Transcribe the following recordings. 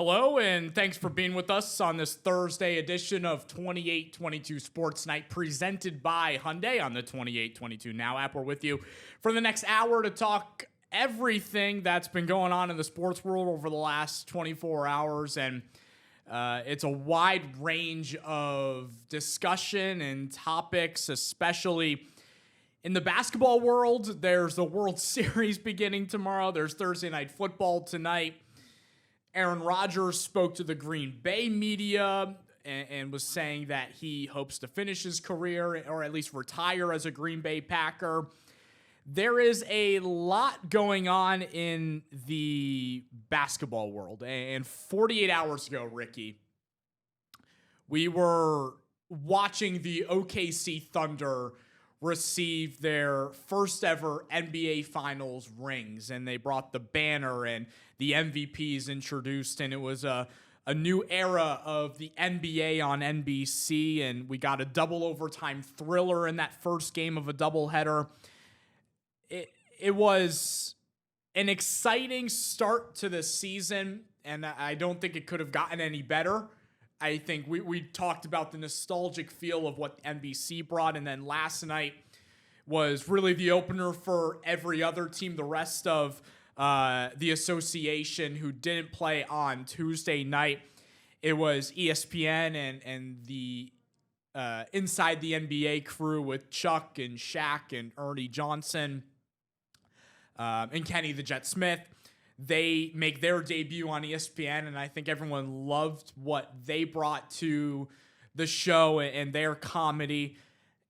Hello, and thanks for being with us on this Thursday edition of 2822 Sports Night, presented by Hyundai on the 2822 Now app. We're with you for the next hour to talk everything that's been going on in the sports world over the last 24 hours, and it's a wide range of discussion and topics, especially in the basketball world. There's the World Series beginning tomorrow. There's Thursday Night Football tonight. Aaron Rodgers spoke to the Green Bay media and was saying that he hopes to finish his career or at least retire as a Green Bay Packer. There is a lot going on in the basketball world. And 48 hours ago, Ricky, we were watching the OKC Thunder receive their first ever NBA Finals rings, and they brought the banner and the MVPs introduced, and it was a new era of the NBA on NBC, and we got a double overtime thriller in that first game of a doubleheader. It was an exciting start to the season, and I don't think it could have gotten any better. I think we talked about the nostalgic feel of what NBC brought, and then last night was really the opener for every other team, the rest of the association who didn't play on Tuesday night. It was ESPN and the Inside the NBA crew with Chuck and Shaq and Ernie Johnson and Kenny the Jet Smith. They make their debut on ESPN, and I think everyone loved what they brought to the show and their comedy.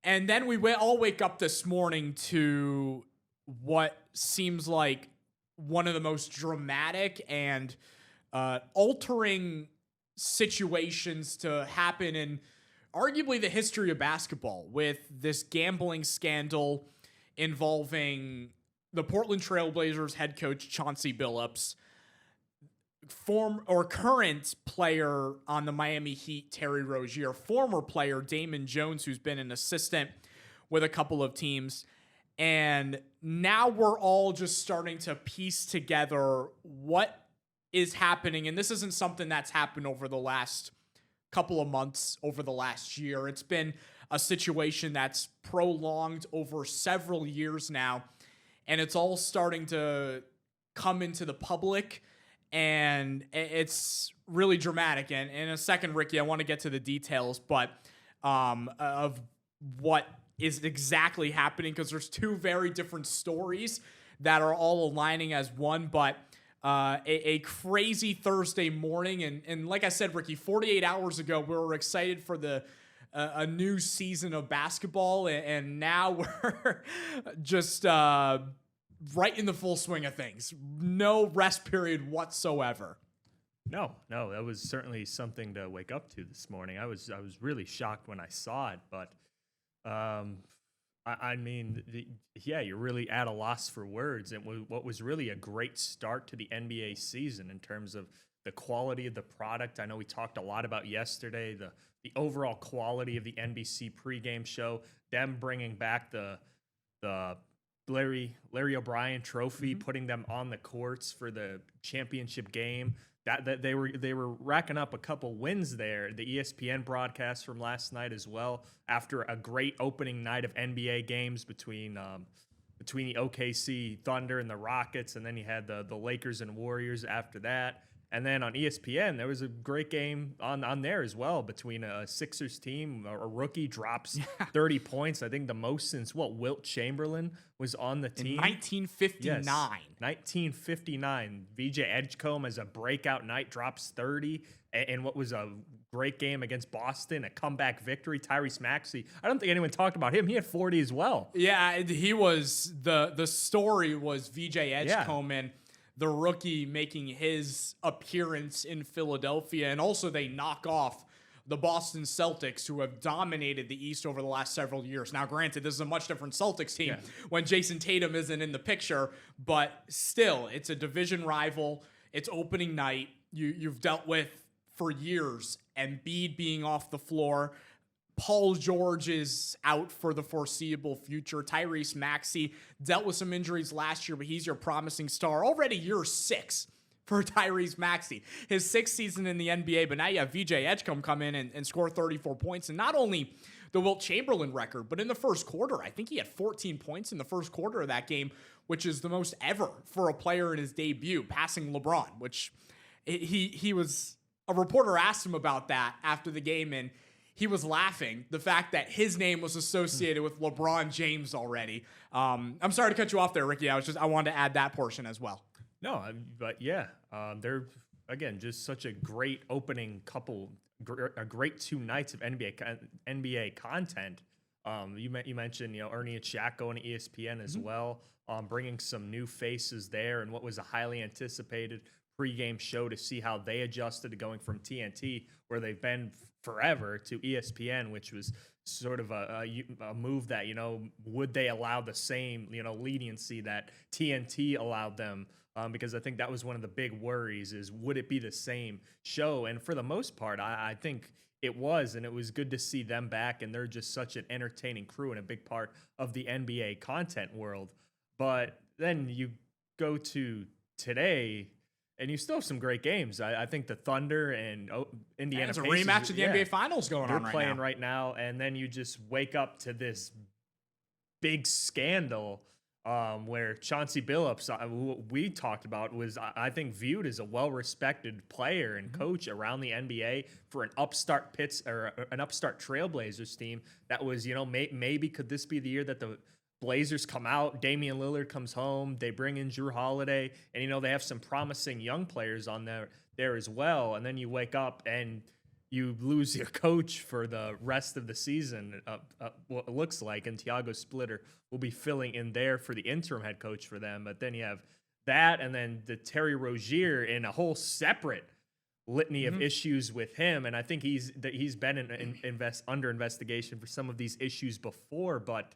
And then we all wake up this morning to what seems like one of the most dramatic and altering situations to happen in arguably the history of basketball, with this gambling scandal involving the Portland Trail Blazers head coach Chauncey Billups, current player on the Miami Heat Terry Rozier, former player Damon Jones, who's been an assistant with a couple of teams. And now we're all just starting to piece together what is happening. And this isn't something that's happened over the last couple of months, over the last year. It's been a situation that's prolonged over several years now. And it's all starting to come into the public, and it's really dramatic. And in a second, Ricky, I want to get to the details, but of what is exactly happening, because there's two very different stories that are all aligning as one. But a crazy Thursday morning, and like I said, Ricky, 48 hours ago, we were excited for a new season of basketball, and now we're just right in the full swing of things. No rest period whatsoever. No, that was certainly something to wake up to this morning. I was really shocked when I saw it, but I mean, you're really at a loss for words. And what was really a great start to the NBA season in terms of the quality of the product. I know we talked a lot about yesterday, the overall quality of the NBC pregame show, them bringing back the Larry O'Brien trophy, putting them on the courts for the championship game. That they were racking up a couple wins there. The ESPN broadcast from last night as well, after a great opening night of NBA games between the OKC Thunder and the Rockets, and then you had the Lakers and Warriors after that. And then on ESPN, there was a great game on there as well between a Sixers team. A rookie drops 30 points. I think the most since Wilt Chamberlain was on the team. In 1959. Yes, 1959. VJ Edgecombe has a breakout night, drops 30. And what was a great game against Boston, a comeback victory. Tyrese Maxey, I don't think anyone talked about him. He had 40 as well. Yeah, he was, the story was VJ Edgecombe, and the rookie making his appearance in Philadelphia. And also they knock off the Boston Celtics, who have dominated the East over the last several years. Now, granted, this is a much different Celtics team when Jason Tatum isn't in the picture, but still, it's a division rival. It's opening night. You've dealt with for years Embiid being off the floor. Paul George is out for the foreseeable future. Tyrese Maxey dealt with some injuries last year, but he's your promising star. Already year 6 for Tyrese Maxey. His 6th season in the NBA, but now you have VJ Edgecombe come in and score 34 points. And not only the Wilt Chamberlain record, but in the first quarter, I think he had 14 points in the first quarter of that game, which is the most ever for a player in his debut, passing LeBron, which he was, a reporter asked him about that after the game, and he was laughing, the fact that his name was associated with LeBron James already. I'm sorry to cut you off there, Ricky. I wanted to add that portion as well. No, but yeah, they're, again, just such a great opening couple, a great 2 nights of NBA content. You mentioned, Ernie and Shaq going to ESPN as well, bringing some new faces there, and what was a highly anticipated pregame show to see how they adjusted to going from TNT, where they've been forever, to ESPN, which was sort of a move that, would they allow the same, leniency that TNT allowed them? Because I think that was one of the big worries, is would it be the same show? And for the most part, I think it was, and it was good to see them back, and they're just such an entertaining crew and a big part of the NBA content world. But then you go to today, and you still have some great games. I think the Thunder and Indiana Pacers. It's a rematch of the NBA Finals going on right now. They're playing right now, and then you just wake up to this big scandal where Chauncey Billups, who we talked about, was, I think, viewed as a well-respected player and coach around the NBA for an upstart Trailblazers team that was, maybe could this be the year that the Blazers come out, Damian Lillard comes home, they bring in Jrue Holiday, and they have some promising young players on there as well. And then you wake up and you lose your coach for the rest of the season, what it looks like, and Thiago Splitter will be filling in there for the interim head coach for them. But then you have that, and then the Terry Rozier in a whole separate litany of issues with him. And I think he's been under investigation for some of these issues before, but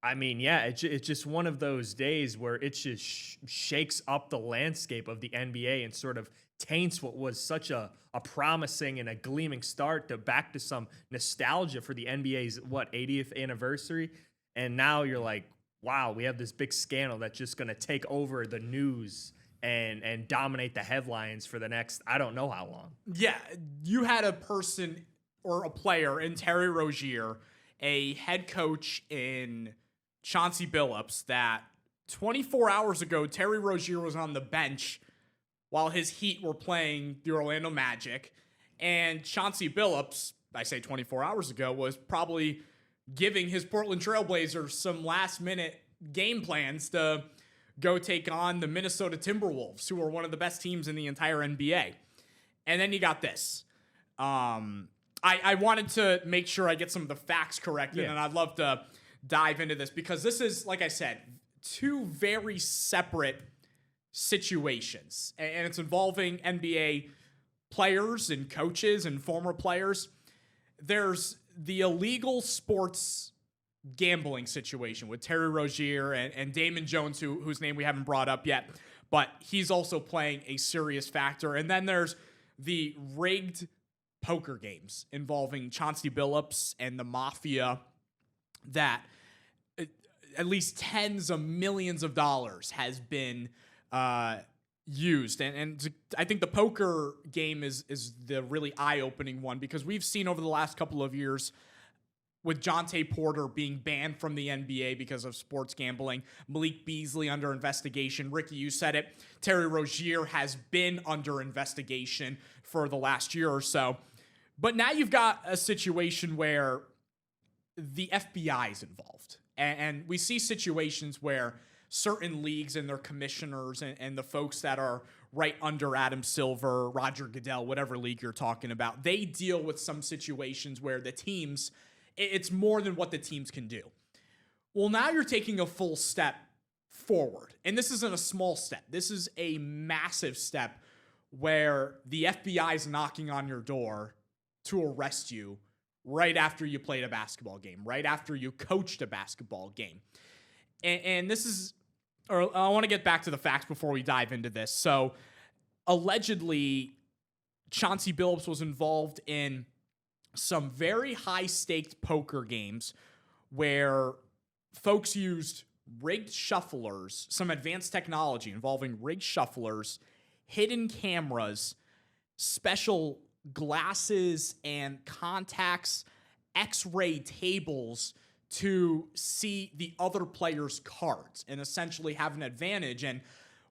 I mean, yeah, it's just one of those days where it just shakes up the landscape of the NBA and sort of taints what was such a promising and a gleaming start back to some nostalgia for the NBA's 80th anniversary. And now you're like, wow, we have this big scandal that's just going to take over the news and dominate the headlines for the next, I don't know how long. Yeah, you had a person or a player in Terry Rozier, a head coach in Chauncey Billups, that 24 hours ago, Terry Rozier was on the bench while his Heat were playing the Orlando Magic. And Chauncey Billups, I say 24 hours ago, was probably giving his Portland Trailblazers some last-minute game plans to go take on the Minnesota Timberwolves, who are one of the best teams in the entire NBA. And then you got this. I wanted to make sure I get some of the facts correct, and I'd love to dive into this, because this is, like I said, 2 very separate situations, and it's involving NBA players and coaches and former players. There's the illegal sports gambling situation with Terry Rozier and Damon Jones, whose name we haven't brought up yet, but he's also playing a serious factor. And then there's the rigged poker games involving Chauncey Billups and the Mafia, that at least tens of millions of dollars has been used. And I think the poker game is the really eye-opening one, because we've seen over the last couple of years, with Jonte Porter being banned from the NBA because of sports gambling, Malik Beasley under investigation. Ricky, you said it. Terry Rozier has been under investigation for the last year or so. But now you've got a situation where the FBI is involved. And we see situations where certain leagues and their commissioners and the folks that are right under Adam Silver, Roger Goodell, whatever league you're talking about, they deal with some situations where the teams, it's more than what the teams can do. Well, now you're taking a full step forward. And this isn't a small step. This is a massive step where the FBI is knocking on your door to arrest you right after you played a basketball game, right after you coached a basketball game. And this is, or I want to get back to the facts before we dive into this. So allegedly, Chauncey Billups was involved in some very high-staked poker games where folks used rigged shufflers, some advanced technology involving rigged shufflers, hidden cameras, special glasses and contacts, X-ray tables to see the other players' cards and essentially have an advantage. And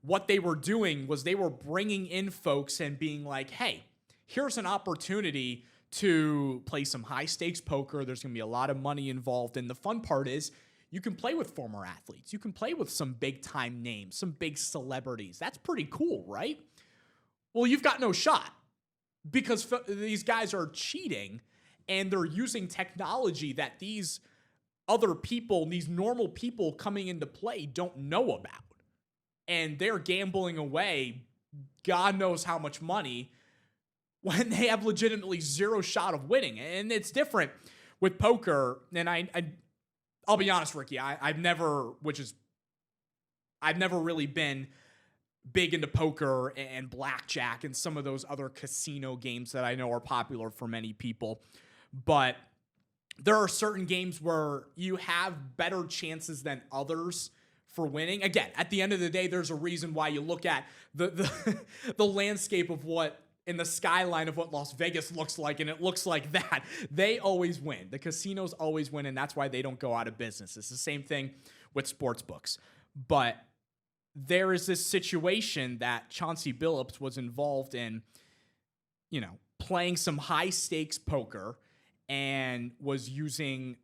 what they were doing was they were bringing in folks and being like, hey, here's an opportunity to play some high-stakes poker. There's going to be a lot of money involved. And the fun part is you can play with former athletes. You can play with some big-time names, some big celebrities. That's pretty cool, right? Well, you've got no shot because these guys are cheating and they're using technology that these other people, these normal people coming into play don't know about. And they're gambling away God knows how much money when they have legitimately zero shot of winning. And it's different with poker. And I'll be honest, Ricky, I've never really been big into poker and blackjack and some of those other casino games that I know are popular for many people. But there are certain games where you have better chances than others for winning. Again, at the end of the day, there's a reason why you look at the landscape of what in the skyline of what Las Vegas looks like, and it looks like that. They always win. The casinos always win, and that's why they don't go out of business. It's the same thing with sports books. But there is this situation that Chauncey Billups was involved in, playing some high-stakes poker and was using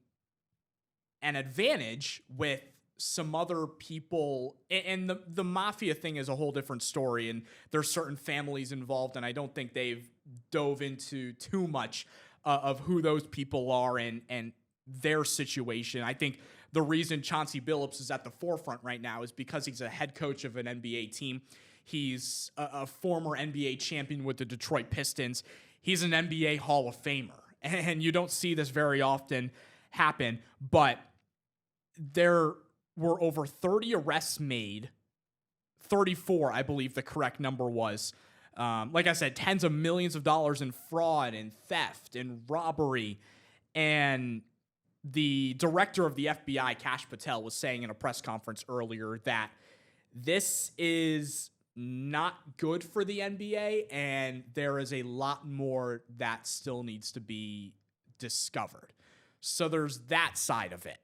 an advantage with some other people. And the mafia thing is a whole different story, and there's certain families involved, and I don't think they've dove into too much of who those people are and their situation. I think the reason Chauncey Billups is at the forefront right now is because he's a head coach of an NBA team. He's a former NBA champion with the Detroit Pistons. He's an NBA Hall of Famer. And you don't see this very often happen, but there were over 30 arrests made, 34, I believe the correct number was. Like I said, tens of millions of dollars in fraud and theft and robbery. And the director of the FBI, Kash Patel, was saying in a press conference earlier that this is not good for the NBA, and there is a lot more that still needs to be discovered. So there's that side of it.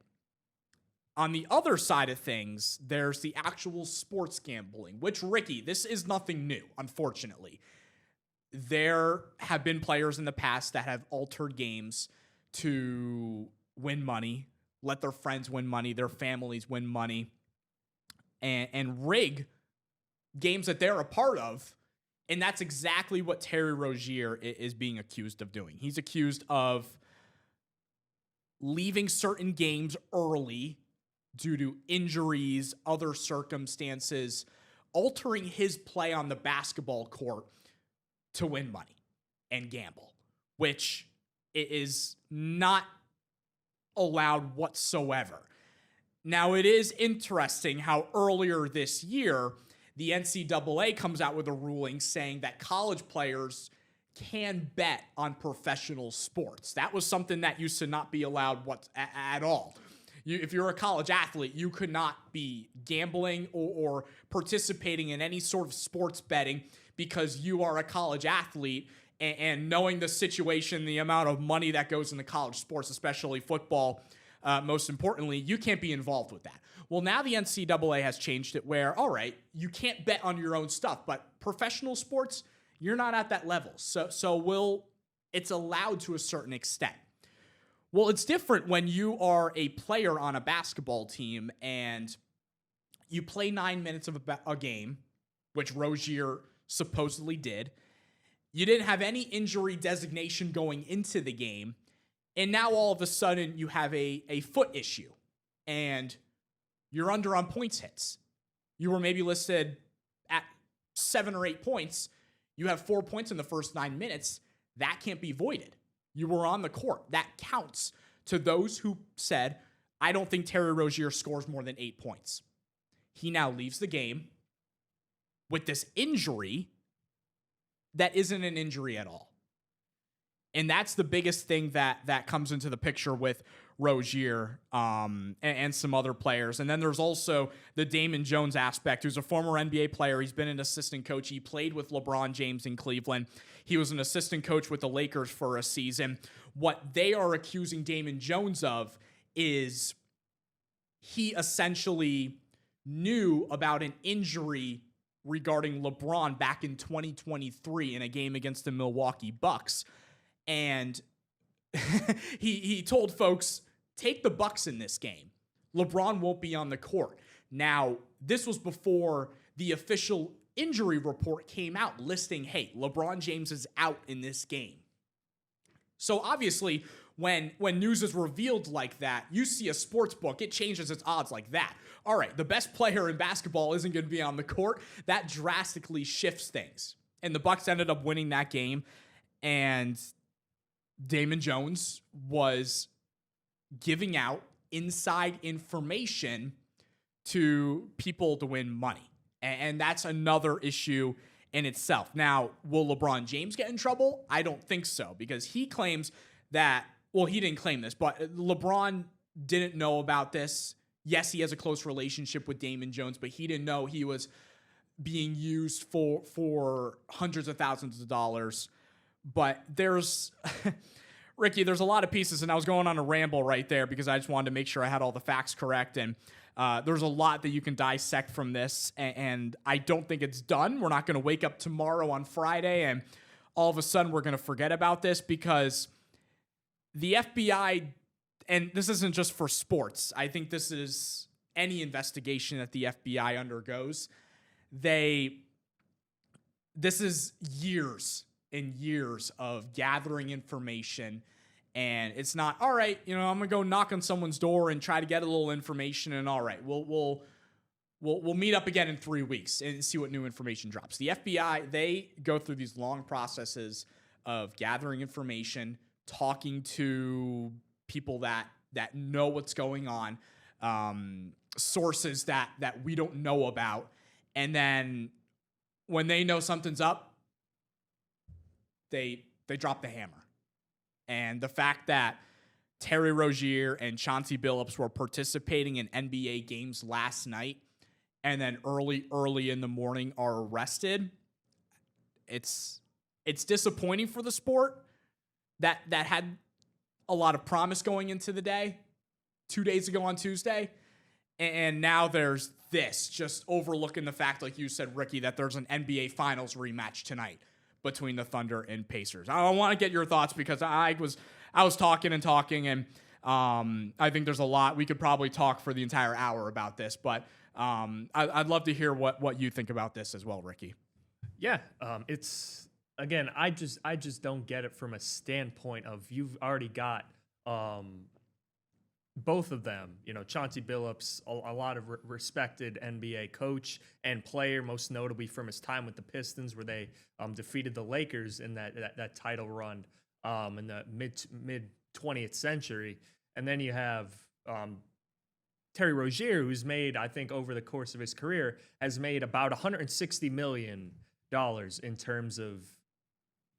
On the other side of things, there's the actual sports gambling, which, Ricky, this is nothing new, unfortunately. There have been players in the past that have altered games to win money, let their friends win money, their families win money, and rig games that they're a part of. And that's exactly what Terry Rozier is being accused of doing. He's accused of leaving certain games early due to injuries, other circumstances, altering his play on the basketball court to win money and gamble, which is not allowed whatsoever. Now, it is interesting how earlier this year, the NCAA comes out with a ruling saying that college players can bet on professional sports. That was something that used to not be allowed at all. If you're a college athlete, you could not be gambling or participating in any sort of sports betting because you are a college athlete, and knowing the situation, the amount of money that goes into college sports, especially football, most importantly, you can't be involved with that. Well, now the NCAA has changed it where, all right, you can't bet on your own stuff, but professional sports, you're not at that level. So it's allowed to a certain extent. Well, it's different when you are a player on a basketball team and you play 9 minutes of a game, which Rozier supposedly did. You didn't have any injury designation going into the game, and now all of a sudden you have a foot issue, and you're under on points hits. You were maybe listed at 7 or 8 points. You have 4 points in the first 9 minutes. That can't be voided. You were on the court. That counts to those who said, I don't think Terry Rozier scores more than 8 points. He now leaves the game with this injury that isn't an injury at all. And that's the biggest thing that comes into the picture with Rozier and some other players. And then there's also the Damon Jones aspect, who's a former NBA player. He's been an assistant coach. He played with LeBron James in Cleveland. He was an assistant coach with the Lakers for a season. What they are accusing Damon Jones of is he essentially knew about an injury regarding LeBron back in 2023 in a game against the Milwaukee Bucks. And he told folks, take the Bucks in this game. LeBron won't be on the court. Now, this was before the official injury report came out listing, hey, LeBron James is out in this game. So obviously, when news is revealed like that, you see a sports book, it changes its odds like that. All right, the best player in basketball isn't going to be on the court. That drastically shifts things. And the Bucks ended up winning that game. And Damon Jones was giving out inside information to people to win money. And that's another issue in itself. Now, will LeBron James get in trouble? I don't think so, because he claims that, well, he didn't claim this, but LeBron didn't know about this. Yes, he has a close relationship with Damon Jones, but he didn't know he was being used for hundreds of thousands of dollars. But there's, Ricky, there's a lot of pieces, and I was going on a ramble right there because I just wanted to make sure I had all the facts correct. And there's a lot that you can dissect from this, and I don't think it's done. We're not going to wake up tomorrow on Friday and all of a sudden we're going to forget about this, because the FBI, and this isn't just for sports, I think this is any investigation that the FBI undergoes. This is years and years of gathering information. And it's not, all right, I'm going to go knock on someone's door and try to get a little information, and all right, we'll meet up again in 3 weeks and see what new information drops. The FBI, they go through these long processes of gathering information, talking to people that know what's going on, sources that we don't know about. And then when they know something's up, they drop the hammer. And the fact that Terry Rozier and Chauncey Billups were participating in NBA games last night and then early in the morning are arrested, it's disappointing for the sport that had a lot of promise going into the day 2 days ago on Tuesday. And now there's this, just overlooking the fact, like you said, Ricky, that there's an NBA Finals rematch tonight between the Thunder and Pacers. I want to get your thoughts, because I was talking, and I think there's a lot. We could probably talk for the entire hour about this, but I'd love to hear what you think about this as well, Ricky. Yeah, it's, again, I just don't get it from a standpoint of, you've already got both of them, Chauncey Billups, a lot of respected NBA coach and player, most notably from his time with the Pistons, where they defeated the Lakers in that title run in the mid 20th century. And then you have Terry Rozier, who's made, I think, over the course of his career, has made about $160 million in terms of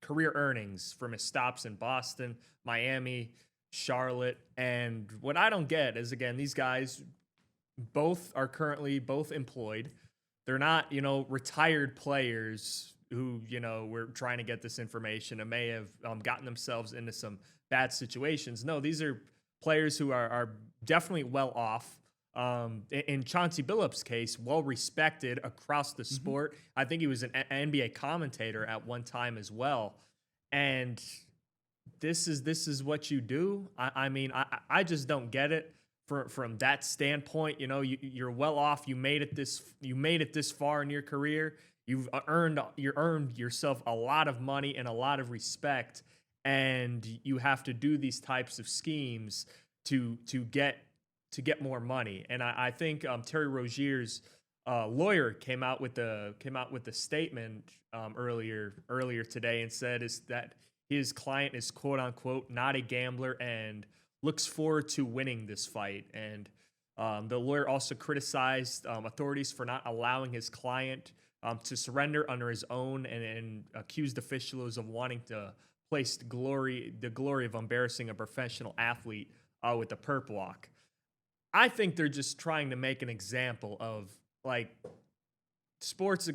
career earnings from his stops in Boston, Miami, Charlotte. And what I don't get is, again, these guys both are currently employed. They're not, retired players who, were trying to get this information and may have gotten themselves into some bad situations. No, these are players who are definitely well off. In Chauncey Billups' case, well respected across the sport. I think he was an NBA commentator at one time as well. And this is what you do. I just don't get it from that standpoint. You're well off. You made it this far in your career. You've earned yourself a lot of money and a lot of respect, and you have to do these types of schemes to get more money. And I think Terry Rozier's lawyer came out with the statement earlier today and said is that his client is, quote unquote, not a gambler and looks forward to winning this fight. And the lawyer also criticized authorities for not allowing his client to surrender under his own, and accused officials of wanting to placed the glory of embarrassing a professional athlete with the perp walk. I think they're just trying to make an example of like sports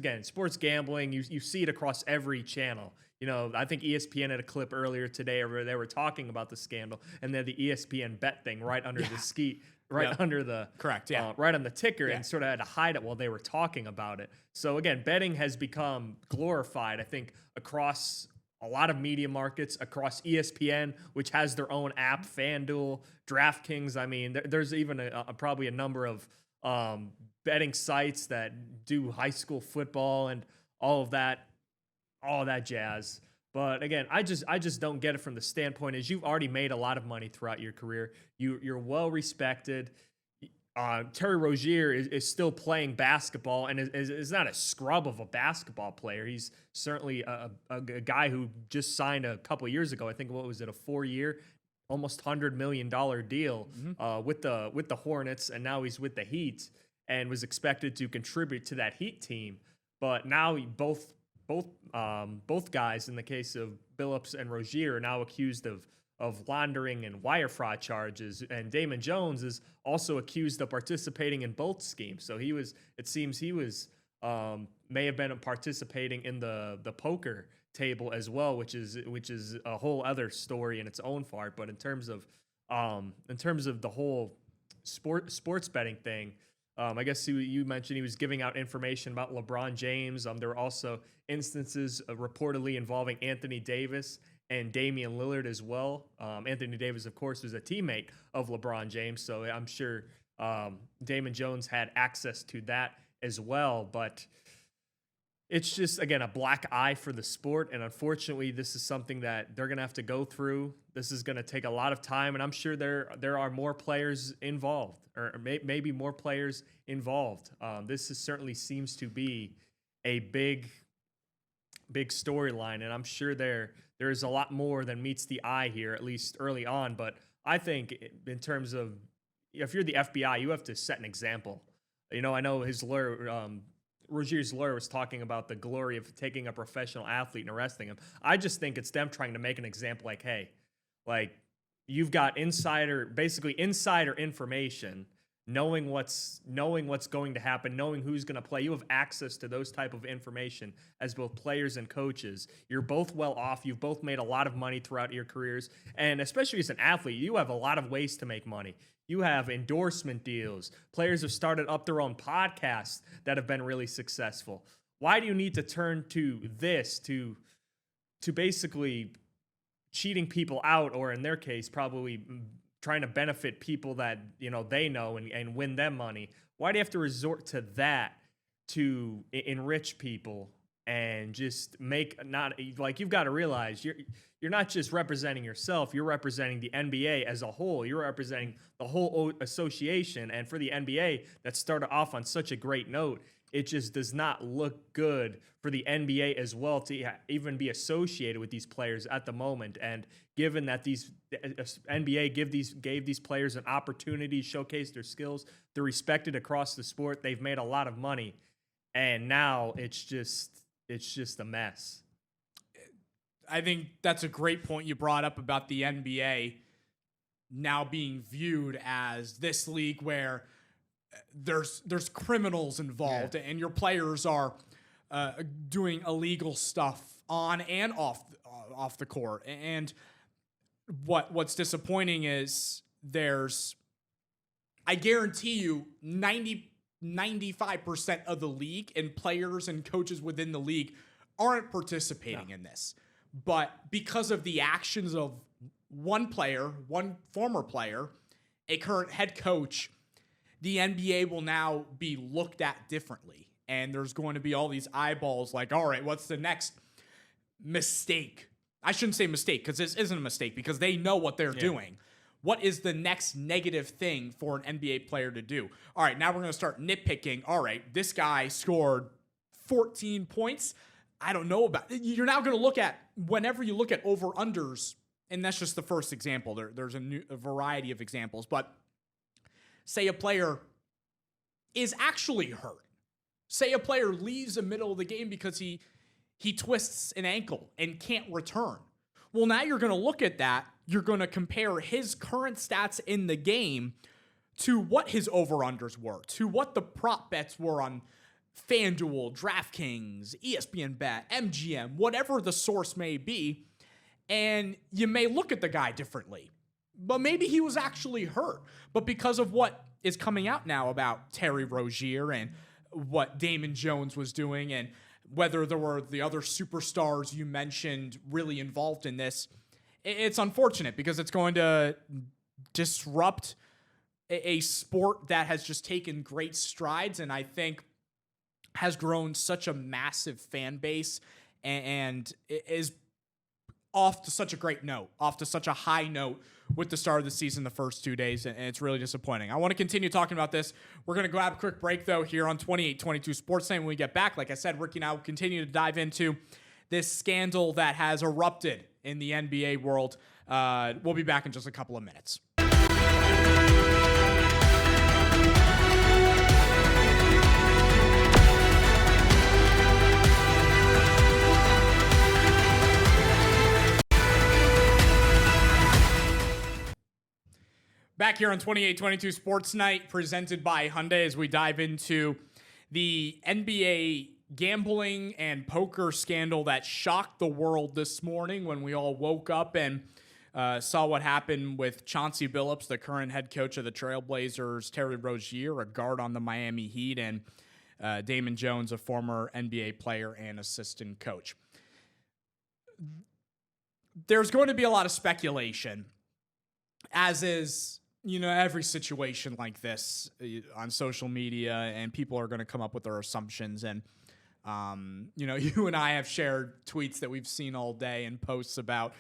gambling. You see it across every channel. You know, I think ESPN had a clip earlier today where they were talking about the scandal, and then the ESPN bet thing right under the skeet, right under the correct, right on the ticker, and sort of had to hide it while they were talking about it. So again, betting has become glorified, I think, across a lot of media markets, across ESPN, which has their own app, FanDuel, DraftKings. I mean, there's even probably a number of betting sites that do high school football and all of that jazz. But again, I just don't get it from the standpoint is you've already made a lot of money throughout your career. You're well respected. Terry Rozier is still playing basketball and is not a scrub of a basketball player. He's certainly a guy who just signed a couple of years ago. I think, what was it, a 4-year, almost $100 million deal with the Hornets, and now he's with the Heat and was expected to contribute to that Heat team. But now both guys, in the case of Billups and Rozier, are now accused of laundering and wire fraud charges, and Damon Jones is also accused of participating in both schemes. So it seems he was may have been participating in the poker table as well, which is a whole other story in its own part. But in terms of the whole sports betting thing, I guess you mentioned he was giving out information about LeBron James. There were also instances reportedly involving Anthony Davis and Damian Lillard as well. Anthony Davis, of course, was a teammate of LeBron James, so I'm sure Damon Jones had access to that as well. But it's just, again, a black eye for the sport, and unfortunately, this is something that they're going to have to go through. This is going to take a lot of time, and I'm sure there are more players involved, or maybe more players involved. This certainly seems to be a big storyline, and I'm sure there's a lot more than meets the eye here, at least early on. But I think in terms of, if you're the FBI, you have to set an example. You know, I know his lawyer, Rozier's lawyer, was talking about the glory of taking a professional athlete and arresting him. I just think it's them trying to make an example, like, hey, like, you've got insider information, knowing what's going to happen, knowing who's going to play. You have access to those type of information as both players and coaches. You're both well off. You've both made a lot of money throughout your careers. And especially as an athlete, you have a lot of ways to make money. You have endorsement deals. Players have started up their own podcasts that have been really successful. Why do you need to turn to this to basically cheating people out, or in their case, probably trying to benefit people that, you know, they know and win them money? Why do you have to resort to that to enrich people and just make, not like, you've got to realize you're not just representing yourself, you're representing the NBA as a whole. You're representing the whole association. And for the NBA that started off on such a great note, it just does not look good for the NBA as well to even be associated with these players at the moment. And given that these NBA gave these players an opportunity to showcase their skills, they're respected across the sport. They've made a lot of money, and now it's just a mess. I think that's a great point you brought up about the NBA now being viewed as this league where there's criminals involved, and your players are doing illegal stuff on and off the court. And what's disappointing is I guarantee you 95% of the league and players and coaches within the league aren't participating in this. But because of the actions of one former player, a current head coach, the NBA will now be looked at differently. And there's going to be all these eyeballs like, all right, what's the next mistake? I shouldn't say mistake, because this isn't a mistake, because they know what they're doing. What is the next negative thing for an NBA player to do? All right, now we're going to start nitpicking. All right, this guy scored 14 points. I don't know about it. You're now going to look at, whenever you look at over-unders, and that's just the first example. There's a variety of examples. But say a player is actually hurt. Say a player leaves the middle of the game because he twists an ankle and can't return. Well, now you're going to look at that. You're going to compare his current stats in the game to what his over-unders were, to what the prop bets were on FanDuel, DraftKings, ESPN Bet, MGM, whatever the source may be. And you may look at the guy differently. But maybe he was actually hurt. But because of what is coming out now about Terry Rozier and what Damon Jones was doing and whether there were the other superstars you mentioned really involved in this, it's unfortunate because it's going to disrupt a sport that has just taken great strides and I think has grown such a massive fan base and is off to such a great note, off to such a high note with the start of the season the first 2 days, and it's really disappointing. I want to continue talking about this. We're going to grab a quick break, though, here on 28-22 Sports Night. When we get back, like I said, Ricky and I will continue to dive into this scandal that has erupted in the NBA world. We'll be back in just a couple of minutes. Back here on 28-22 Sports Night, presented by Hyundai, as we dive into the NBA gambling and poker scandal that shocked the world this morning when we all woke up and saw what happened with Chauncey Billups, the current head coach of the Trailblazers, Terry Rozier, a guard on the Miami Heat, and Damon Jones, a former NBA player and assistant coach. There's going to be a lot of speculation, as is every situation like this on social media, and people are going to come up with their assumptions. And, you and I have shared tweets that we've seen all day and posts about,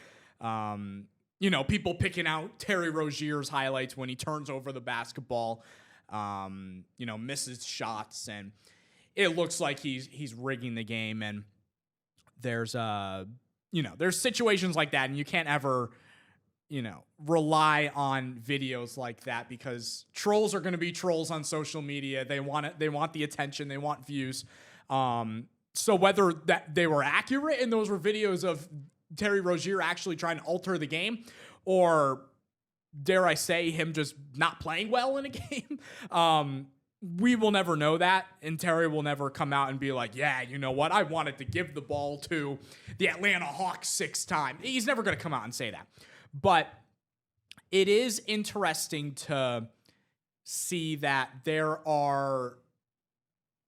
people picking out Terry Rozier's highlights when he turns over the basketball, misses shots, and it looks like he's rigging the game. And there's situations like that, and you can't ever rely on videos like that because trolls are going to be trolls on social media. They want it. They want the attention. They want views. So whether that they were accurate and those were videos of Terry Rozier actually trying to alter the game, or dare I say him just not playing well in a game, we will never know that. And Terry will never come out and be like, yeah, you know what? I wanted to give the ball to the Atlanta Hawks 6 times. He's never going to come out and say that. But it is interesting to see that there are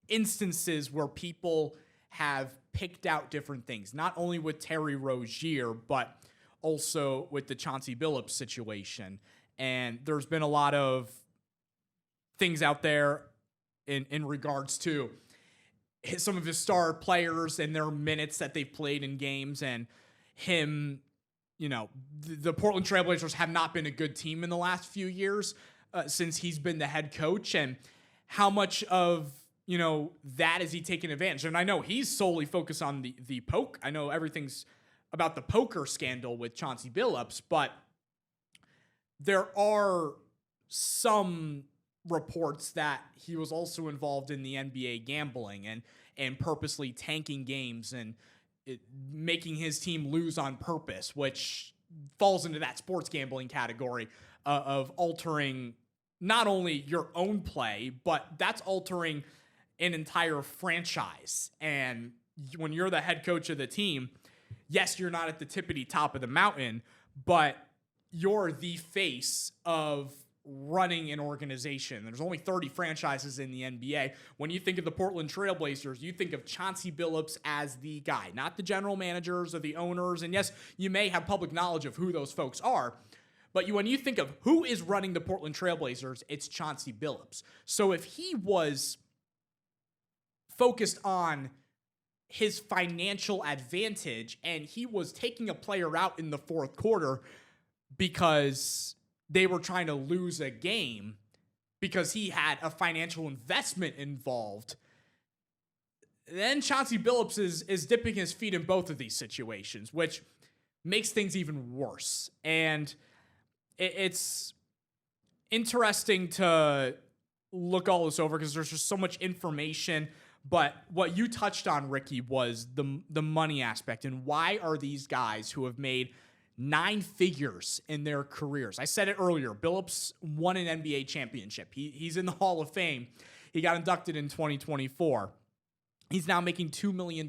instances where people have picked out different things, not only with Terry Rozier, but also with the Chauncey Billups situation. And there's been a lot of things out there in regards to some of his star players and their minutes that they've played in games, and him. The Portland Trailblazers have not been a good team in the last few years since he's been the head coach, and how much of, that is he taking advantage? And I know he's solely focused on the poke. I know everything's about the poker scandal with Chauncey Billups, but there are some reports that he was also involved in the NBA gambling and purposely tanking games and making his team lose on purpose, which falls into that sports gambling category of altering not only your own play, but that's altering an entire franchise. And when you're the head coach of the team, yes, you're not at the tippity top of the mountain, but you're the face of running an organization. There's only 30 franchises in the NBA. When you think of the Portland Trailblazers, you think of Chauncey Billups as the guy, not the general managers or the owners. And yes, you may have public knowledge of who those folks are, but when you think of who is running the Portland Trailblazers, it's Chauncey Billups. So if he was focused on his financial advantage and he was taking a player out in the fourth quarter because they were trying to lose a game because he had a financial investment involved, then Chauncey Billups is dipping his feet in both of these situations, which makes things even worse. And it's interesting to look all this over because there's just so much information. But what you touched on, Ricky, was the money aspect. And why are these guys who have made 9 figures in their careers. I said it earlier. Billups won an NBA championship. He's in the Hall of Fame. He got inducted in 2024. He's now making $2 million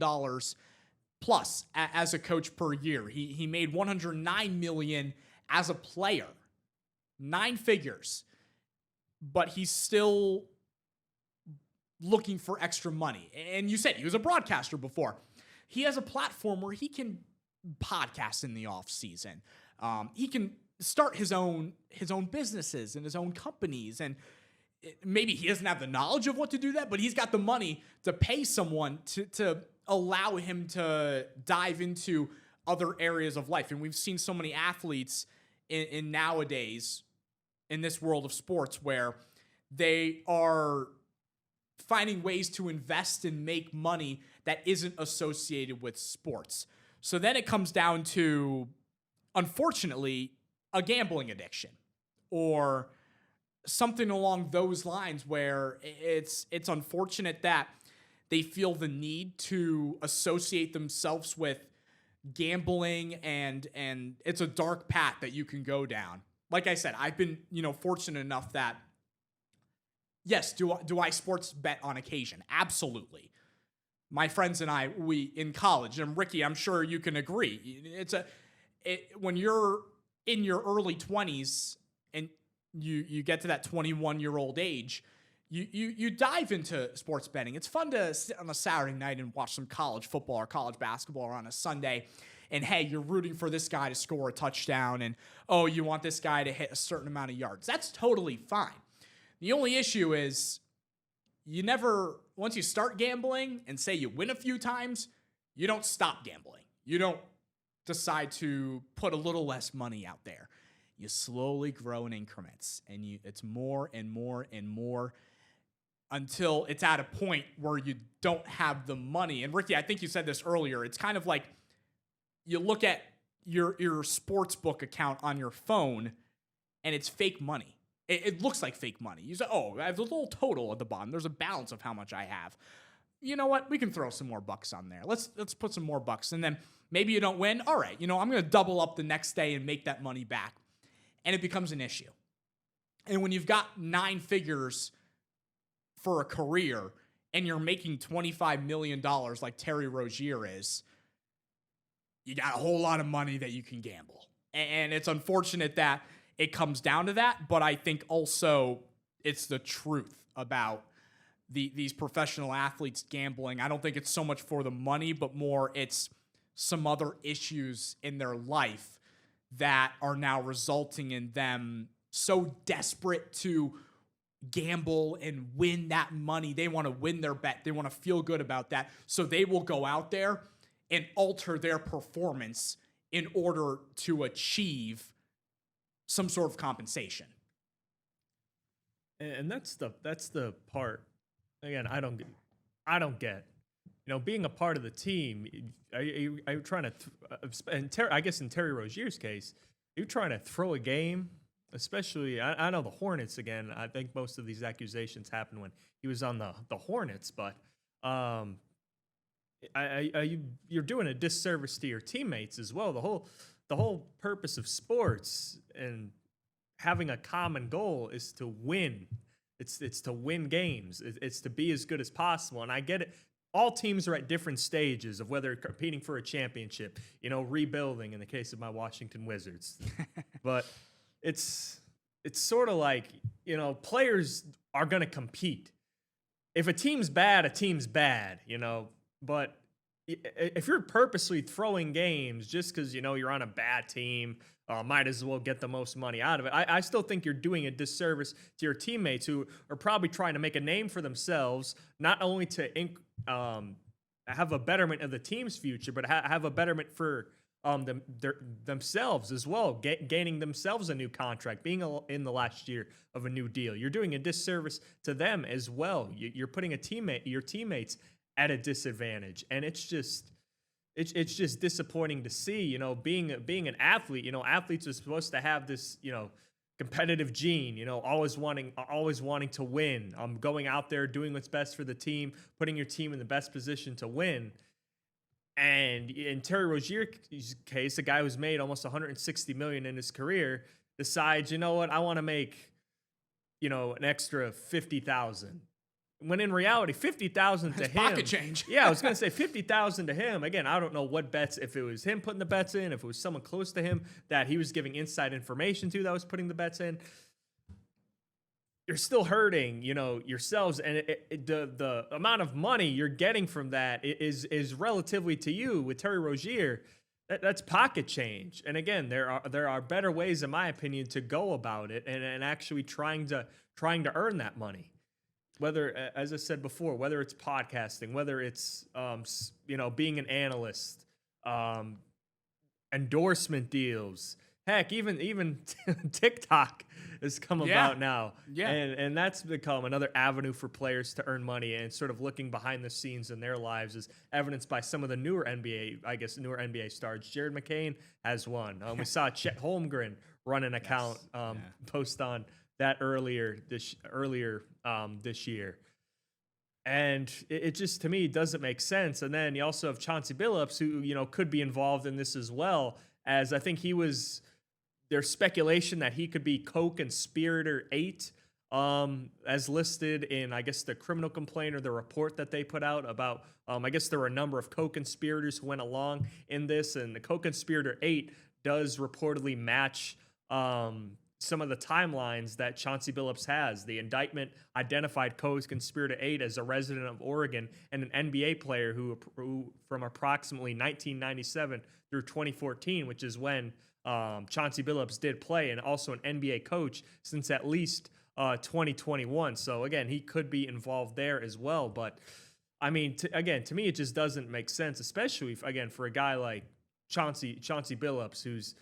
plus as a coach per year. He made $109 million as a player. 9 figures. But he's still looking for extra money. And you said he was a broadcaster before. He has a platform where he can podcast in the off season. He can start his own businesses and his own companies. And maybe he doesn't have the knowledge of what to do that, but he's got the money to pay someone to allow him to dive into other areas of life. And we've seen so many athletes in nowadays in this world of sports where they are finding ways to invest and make money that isn't associated with sports. So then it comes down to, unfortunately, a gambling addiction or something along those lines where it's unfortunate that they feel the need to associate themselves with gambling, and it's a dark path that you can go down. Like I said, I've been, fortunate enough that, yes, do I sports bet on occasion? Absolutely. My friends and I, we in college, and Ricky, I'm sure you can agree. When you're in your early 20s and you get to that 21-year-old age, you dive into sports betting. It's fun to sit on a Saturday night and watch some college football or college basketball, or on a Sunday, and hey, you're rooting for this guy to score a touchdown, and oh, you want this guy to hit a certain amount of yards. That's totally fine. The only issue is once you start gambling and say you win a few times, you don't stop gambling. You don't decide to put a little less money out there. You slowly grow in increments, and it's more and more and more until it's at a point where you don't have the money. And Ricky, I think you said this earlier. It's kind of like you look at your sports book account on your phone, and it's fake money. It looks like fake money. You say, oh, I have a little total at the bottom. There's a balance of how much I have. You know what? We can throw some more bucks on there. Let's put some more bucks. And then maybe you don't win. All right, I'm going to double up the next day and make that money back. And it becomes an issue. And when you've got 9 figures for a career and you're making $25 million like Terry Rozier is, you got a whole lot of money that you can gamble. And it's unfortunate that it comes down to that, but I think also it's the truth about these professional athletes gambling. I don't think it's so much for the money, but more it's some other issues in their life that are now resulting in them so desperate to gamble and win that money. They want to win their bet. They want to feel good about that. So they will go out there and alter their performance in order to achieve some sort of compensation. And that's the part. Again, I don't get. Being a part of the team, are you trying to? I guess in Terry Rozier's case, you're trying to throw a game. Especially, I know the Hornets again. I think most of these accusations happened when he was on the Hornets, but you're doing a disservice to your teammates as well. The whole purpose of sports and having a common goal is to win. It's to win games. It's to be as good as possible. And I get it. All teams are at different stages of whether competing for a championship, rebuilding in the case of my Washington Wizards. But it's sort of like, players are going to compete. If a team's bad, but if you're purposely throwing games just because, you're on a bad team, might as well get the most money out of it. I still think you're doing a disservice to your teammates who are probably trying to make a name for themselves, not only to have a betterment of the team's future, but have a betterment for themselves as well, gaining themselves a new contract, being in the last year of a new deal. You're doing a disservice to them as well. You're putting your teammates at a disadvantage, and it's just disappointing to see. Being an athlete, athletes are supposed to have this, competitive gene. Always wanting to win. Going out there, doing what's best for the team, putting your team in the best position to win. And in Terry Rozier's case, a guy who's made almost $160 million in his career decides, you know what, I want to make, an extra 50,000. When in reality, 50,000 to him, pocket change. Yeah, I was going to say 50,000 to him. Again, I don't know what bets, if it was him putting the bets in, if it was someone close to him that he was giving inside information to that was putting the bets in. You're still hurting, yourselves, and the amount of money you're getting from that is relatively to you with Terry Rozier. That's pocket change. And again, there are better ways, in my opinion, to go about it and actually trying to earn that money. Whether, as I said before, whether it's podcasting, whether it's being an analyst, endorsement deals, heck, even TikTok has come about now. Yeah. And that's become another avenue for players to earn money, and sort of looking behind the scenes in their lives is evidenced by some of the newer NBA stars. Jared McCain has one. We saw Chet Holmgren run an account, post on that earlier this year. And it just, to me, doesn't make sense. And then you also have Chauncey Billups, who, could be involved in this as well, as I think there's speculation that he could be co-conspirator 8, as listed in, I guess, the criminal complaint or the report that they put out about, I guess there were a number of co-conspirators who went along in this, and the co-conspirator 8 does reportedly match some of the timelines that Chauncey Billups has. The indictment identified co-conspirator 8 as a resident of Oregon and an NBA player who from approximately 1997 through 2014, which is when Chauncey Billups did play, and also an NBA coach since at least 2021. So again, he could be involved there as well. But I mean, to me, it just doesn't make sense, especially for a guy like Chauncey Billups, who's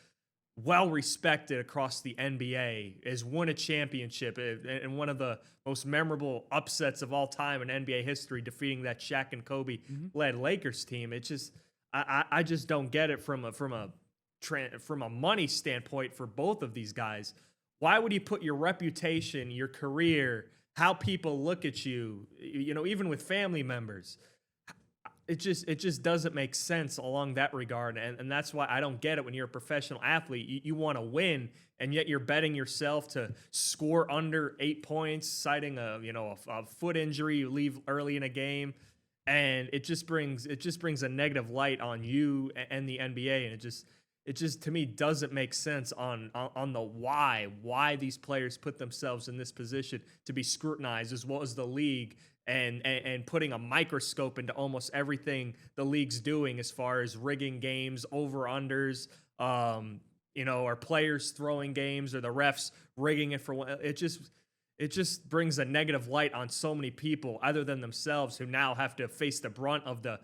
well respected across the NBA, has won a championship and one of the most memorable upsets of all time in NBA history, defeating that Shaq and Kobe led Lakers team. It just, I just don't get it from a money standpoint for both of these guys. Why would you put your reputation, your career, how people look at you, even with family members? It just doesn't make sense along that regard, and that's why I don't get it. When you're a professional athlete, you want to win, and yet you're betting yourself to score under 8 points, citing a foot injury, you leave early in a game, and it just brings a negative light on you and the NBA, and it just to me doesn't make sense on the why these players put themselves in this position to be scrutinized, as well as the league. And putting a microscope into almost everything the league's doing, as far as rigging games, over-unders, or players throwing games, or the refs rigging it for one. It just brings a negative light on so many people other than themselves, who now have to face the brunt of the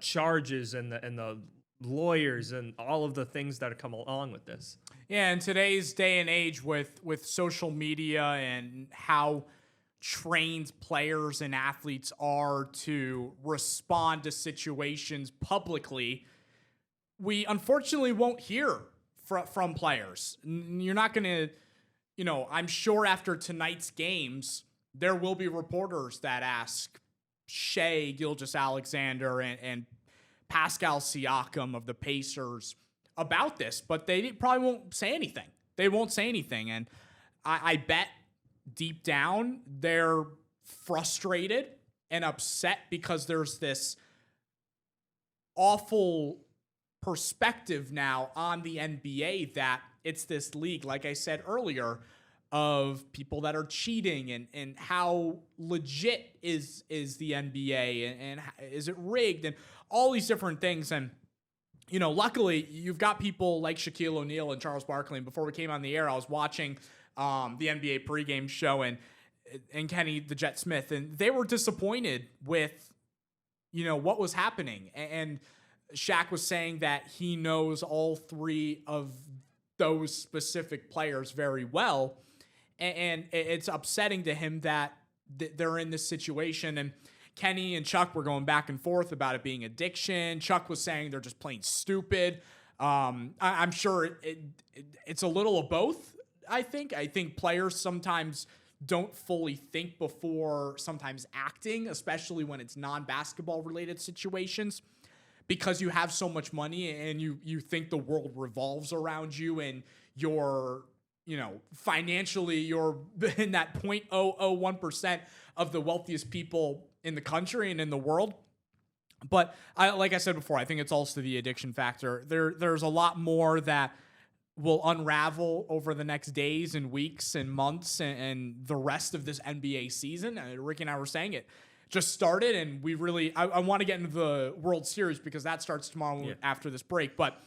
charges and the lawyers and all of the things that have come along with this. Yeah, in today's day and age with social media and how trained players and athletes are to respond to situations publicly, we unfortunately won't hear from players. You're not going to, I'm sure after tonight's games, there will be reporters that ask Shea Gilgeous-Alexander and Pascal Siakam of the Pacers about this, but they probably won't say anything. They won't say anything. And I bet deep down, they're frustrated and upset because there's this awful perspective now on the NBA that it's this league, like I said earlier, of people that are cheating, and how legit is the NBA, and is it rigged, and all these different things. And luckily you've got people like Shaquille O'Neal and Charles Barkley. And before we came on the air, I was watching the NBA pregame show, and Kenny the Jet Smith, and they were disappointed with what was happening. And Shaq was saying that he knows all three of those specific players very well, and it's upsetting to him that they're in this situation. And Kenny and Chuck were going back and forth about it being addiction. Chuck was saying they're just plain stupid. I'm sure it's a little of both. I think players sometimes don't fully think before sometimes acting, especially when it's non-basketball related situations. because you have so much money and you think the world revolves around you and you're, financially you're in that 0.001% of the wealthiest people in the country and in the world. But like I said before, I think it's also the addiction factor. There's a lot more that will unravel over the next days and weeks and months and the rest of this NBA season. Ricky and I were saying it just started, and I want to get into the World Series because that starts tomorrow after this break. But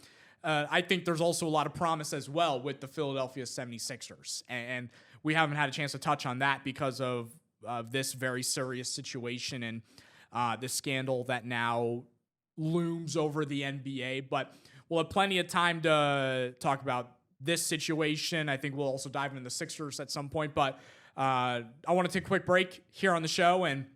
I think there's also a lot of promise as well with the Philadelphia 76ers. And we haven't had a chance to touch on that because of this very serious situation and this scandal that now looms over the NBA. But we'll have plenty of time to talk about this situation. I think we'll also dive into the Sixers at some point. But I want to take a quick break here on the show. And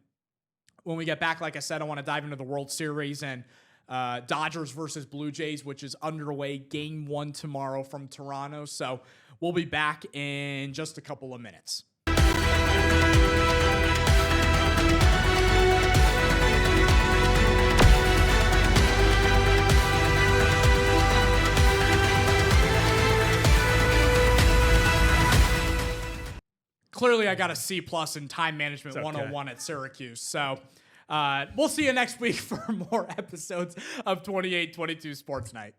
when we get back, like I said, I want to dive into the World Series and Dodgers versus Blue Jays, which is underway. Game 1 tomorrow from Toronto. So we'll be back in just a couple of minutes. Clearly, I got a C+ in time management 101 at Syracuse. So we'll see you next week for more episodes of 2822 Sports Night.